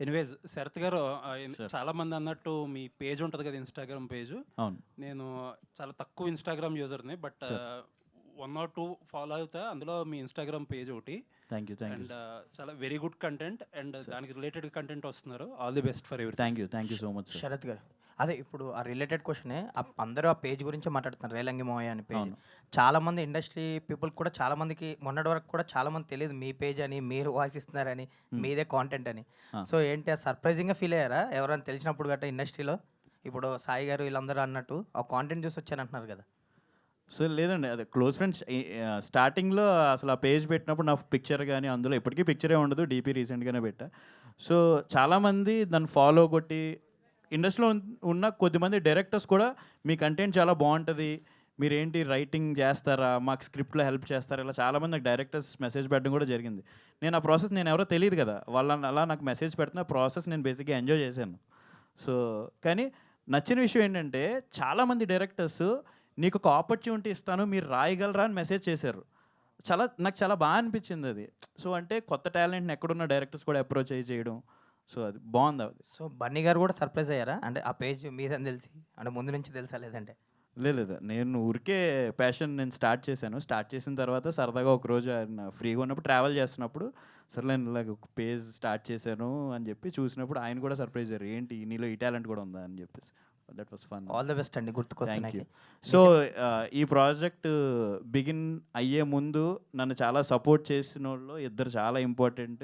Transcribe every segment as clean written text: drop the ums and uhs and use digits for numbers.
Anyways Sarath గారు sure. చాలా మంది అన్నట్టు మీ పేజ్ ఉంటుంది కదా ఇన్స్టాగ్రామ్ పేజ్. అవును. నేను చాలా తక్కువ ఇన్స్టాగ్రామ్ యూజర్ని, బట్ షూర్. 1 ఆర్ 2 ఫాలో అవుతా. అందులో మీ ఇన్స్టాగ్రామ్ పేజ్ ఒకటి. Thank you. అండ్ చాలా very good content and sir. దానికి రిలేటెడ్ కంటెంట్ వస్తున్నారు. All the best for everything. Thank you so much sir. Sharath garu, అదే ఇప్పుడు ఆ రిలేటెడ్ క్వశ్చనే. అందరూ ఆ పేజ్ గురించే మాట్లాడుతున్నారు, రేలంగి మోయ అని పేజ్. అవును. చాలామంది ఇండస్ట్రీ పీపుల్ కూడా చాలామందికి మొన్నటి వరకు కూడా చాలామంది తెలియదు మీ పేజ్ అని, మీరు వాయిస్ ఇస్తున్నారని, మీదే కాంటెంట్ అని. సో ఏంటి, సర్ప్రైజింగ్గా ఫీల్ అయ్యారా ఎవరైనా తెలిసినప్పుడు గట్రా ఇండస్ట్రీలో? ఇప్పుడు సాయి గారు వీళ్ళందరూ అన్నట్టు ఆ కాంటెంట్ చూసి వచ్చారంటున్నారు కదా. సో లేదండి, అదే క్లోజ్ ఫ్రెండ్స్ స్టార్టింగ్లో అసలు ఆ పేజ్ పెట్టినప్పుడు నా పిక్చర్ కానీ అందులో ఎప్పటికీ పిక్చరే ఉండదు, డీపీ రీసెంట్గానే పెట్టా. సో చాలామంది దాన్ని ఫాలో కొట్టి ఇండస్ట్రీలో ఉన్న కొద్దిమంది డైరెక్టర్స్ కూడా మీ కంటెంట్ చాలా బాగుంటుంది, మీరేంటి రైటింగ్ చేస్తారా, మాకు స్క్రిప్ట్లో హెల్ప్ చేస్తారా, ఇలా చాలామంది నాకు డైరెక్టర్స్ మెసేజ్ పెట్టడం కూడా జరిగింది. నేను ఆ ప్రాసెస్ నేను ఎవరో తెలియదు కదా, వాళ్ళని అలా నాకు మెసేజ్ పెడుతున్న ప్రాసెస్ నేను బేసిక్గా ఎంజాయ్ చేశాను. సో కానీ నచ్చిన విషయం ఏంటంటే చాలామంది డైరెక్టర్స్ నీకు ఒక ఆపర్చునిటీ ఇస్తాను మీరు రాయగలరా అని మెసేజ్ చేశారు. నాకు చాలా బాగా అనిపించింది అది. సో అంటే కొత్త టాలెంట్ని ఎక్కడున్న డైరెక్టర్స్ కూడా అప్రోచ్ చేయడం, సో అది బాగుంది అది. సో బన్నీ గారు కూడా సర్ప్రైజ్ అయ్యారా? అంటే ఆ పేజ్ మీదని తెలిసి, అంటే ముందు నుంచి తెలుసా లేదంటే? లేదు, నేను ఊరికే ప్యాషన్ నేను స్టార్ట్ చేసిన తర్వాత సరదాగా ఒకరోజు ఆయన ఫ్రీగా ఉన్నప్పుడు ట్రావెల్ చేస్తున్నప్పుడు సరే నేను ఇలాగ ఒక పేజ్ స్టార్ట్ చేశాను అని చెప్పి చూసినప్పుడు ఆయన కూడా సర్ప్రైజ్ అయ్యారు, ఏంటి నీలో ఈ టాలెంట్ కూడా ఉందా అని చెప్పేసి. That was fun. All the best అండి, థ్యాంక్ గుర్తుకొస్తున్నాయి. యూ. సో ఈ ప్రాజెక్ట్ బిగిన్ అయ్యే ముందు నన్ను చాలా సపోర్ట్ చేసిన వాళ్ళు ఇద్దరు చాలా ఇంపార్టెంట్.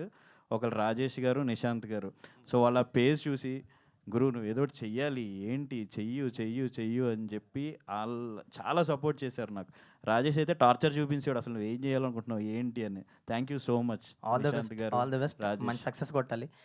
ఒకరు రాజేష్ గారు, నిశాంత్ గారు. సో వాళ్ళ పేజ్ చూసి గురు నువ్వు ఏదో ఒకటి చెయ్యాలి, ఏంటి చెయ్యు అని చెప్పి వాళ్ళు చాలా సపోర్ట్ చేశారు నాకు. రాజేష్ అయితే టార్చర్ చూపించాడు, అసలు నువ్వు ఏం చేయాలనుకుంటున్నావు ఏంటి అని. Thank you so much all the Nishant best, గారు, ఆల్ ద బెస్ట్, రాజేష్. మంచి సక్సెస్ కొట్టాలి.